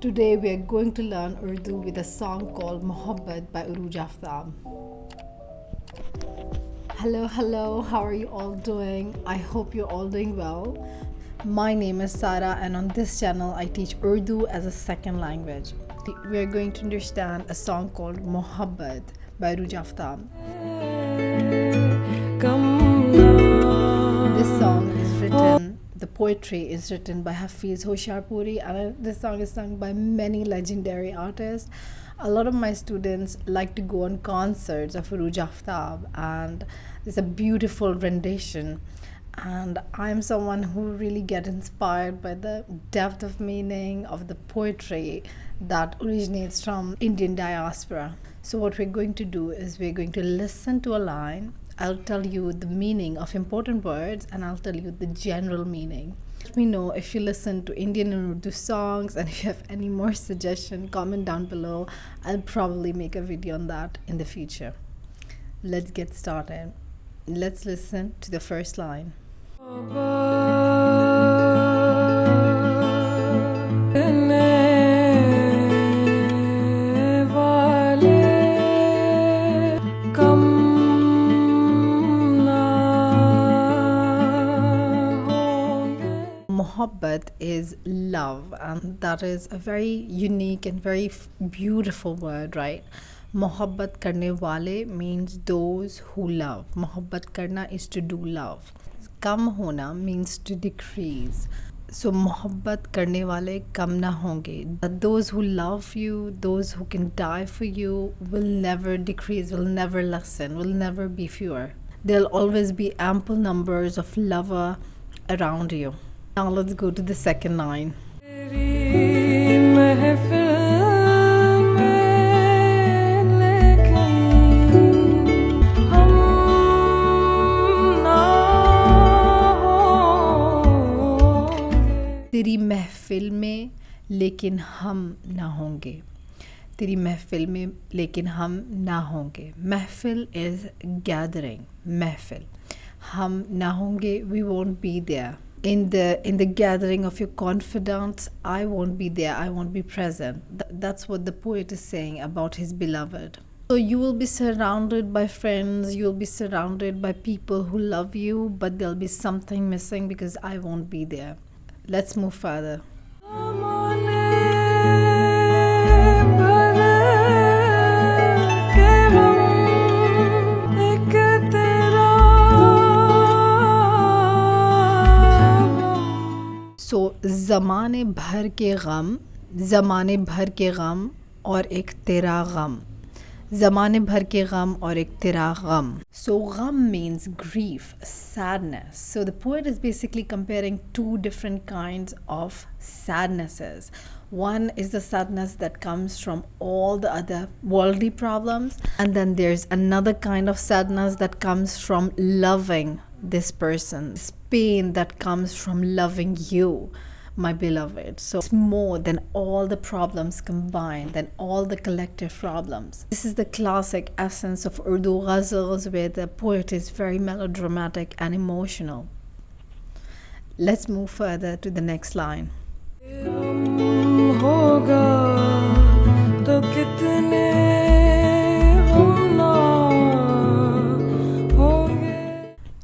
Today we are going to learn Urdu with a song called Mohabbat by Arooj Aftab. Hello, how are you all doing? I hope you're all doing well. My name is Sara, and on this channel I teach Urdu as a second language. We are going to understand a song called Mohabbat by Arooj Aftab. This song is written, the poetry is written by Hafiz Hoshiarpuri, and this song is sung by many legendary artists. A lot of my students like to go on concerts of Arooj Aftab, and it's a beautiful rendition. And I'm someone who really get inspired by the depth of meaning of the poetry that originates from Indian diaspora. So what we're going to do is we're going to listen to a line. I'll tell you the meaning of important words, and I'll tell you the general meaning. Let me know if you listen to Indian and Urdu songs, and if you have any more suggestions, comment down below. I'll probably make a video on that in the future. Let's get started. Let's listen to the first line. Mohabbat is love, and that is a very unique and very beautiful word, right? Mohabbat karne wale means those who love. Mohabbat karna is to do love. Kam hona means to decrease. So mohabbat karne wale kam na honge. Those who love you, those who can die for you, will never decrease, will never lessen, will never be fewer. There'll always be ample numbers of lover around you. Now let's go to the second line. तेरी महफिल में लेकिन हम ना होंगे. तेरी महफिल में लेकिन हम ना होंगे. महफिल is gathering. महफिल. हम ना होंगे, we won't be there. In the gathering of your confidants, I won't be there, I won't be present. That's what the poet is saying about his beloved. So you will be surrounded by friends, you will be surrounded by people who love you, but there'll be something missing because I won't be there. Let's move further. So ज़माने भर के गम और एक तेरा गम. ज़माने भर के गम और एक तेरा गम. So gam means grief, sadness. So the poet is basically comparing two different kinds of sadnesses. One is the sadness that comes from all the other worldly problems, and then there's another kind of sadness that comes from loving this person. This pain that comes from loving you, my beloved. So it's more than all the problems combined, than all the collective problems. This is the classic essence of Urdu ghazals, where the poet is very melodramatic and emotional. Let's move further to the next line.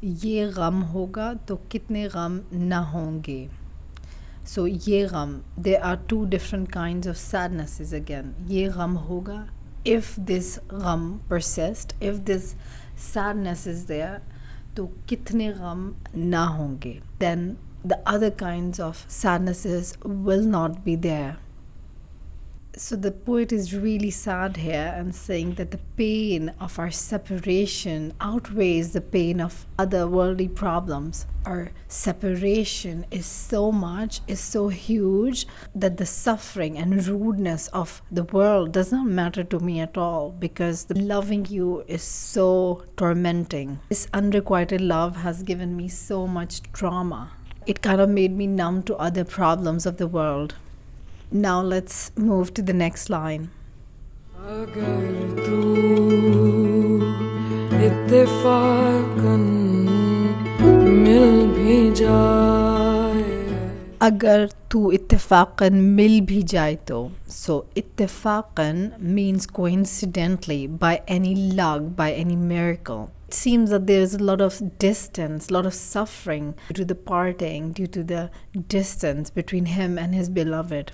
ये गम होगा तो कितने गम ना होंगे. So ye gham, there are two different kinds of sadnesses again. Ye gham hoga, if this gham persists, if this sadness is there, to kitne gham na honge, then the other kinds of sadnesses will not be there. So the poet is really sad here and saying that the pain of our separation outweighs the pain of other worldly problems. Our separation is so much, is so huge, that the suffering and rudeness of the world does not matter to me at all, because the loving you is so tormenting. This unrequited love has given me so much trauma. It kind of made me numb to other problems of the world. Now let's move to the next line. अगर तू इत्तेफाकन मिल भी जाए तो. So इत्तेफाकन means coincidentally, by any luck, by any miracle. It seems that there is a lot of distance, a lot of suffering due to the parting, due to the distance between him and his beloved.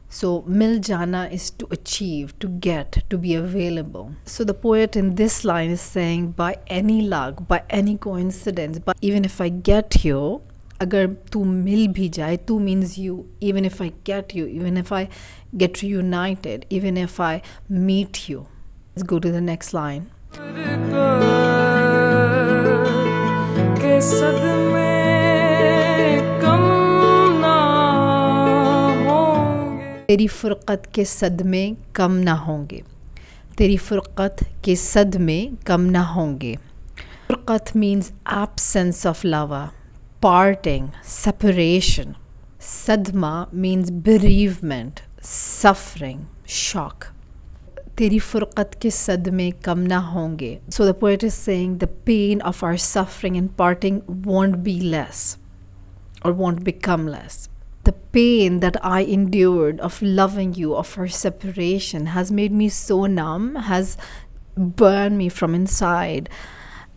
So mil jana is to achieve, to get, to be available. So the poet in this line is saying, by any luck, by any coincidence, but even if I get you, agar tu mil bhi jaye, tu means you, even if I get you, even if I get reunited, even if I meet you. Let's go to the next line. तेरी फुरकत के सदमे कम ना होंगे. तेरी फुरकत के सदमे कम ना होंगे. फुरकत means absence of lover, parting, separation. Sadma means bereavement, suffering, shock. तेरी फुरकत के सदमे कम ना होंगे. So the poet is saying the pain of our suffering and parting won't be less or won't become less. The pain that I endured of loving you, of our separation, has made me so numb, has burned me from inside,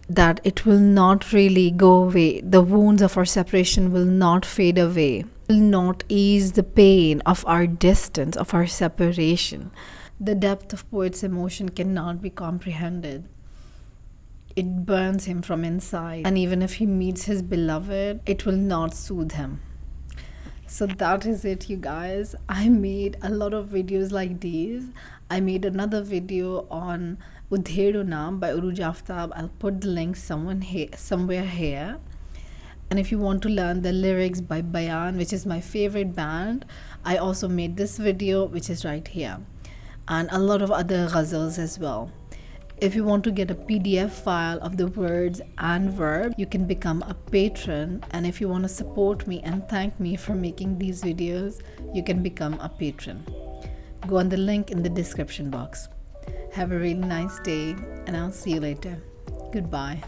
that it will not really go away. The wounds of our separation will not fade away, will not ease the pain of our distance, of our separation. The depth of poet's emotion cannot be comprehended. It burns him from inside, and even if he meets his beloved, it will not soothe him. So that is it, you guys. I made a lot of videos like these. I made another video on Udheru Naam by Arooj Aftab. I'll put the link somewhere here. And if you want to learn the lyrics by Bayan, which is my favorite band, I also made this video, which is right here. And a lot of other ghazals as well. If you want to get a PDF file of the words and verbs, you can become a patron. And if you want to support me and thank me for making these videos, you can become a patron. Go on the link in the description box. Have a really nice day, and I'll see you later. Goodbye.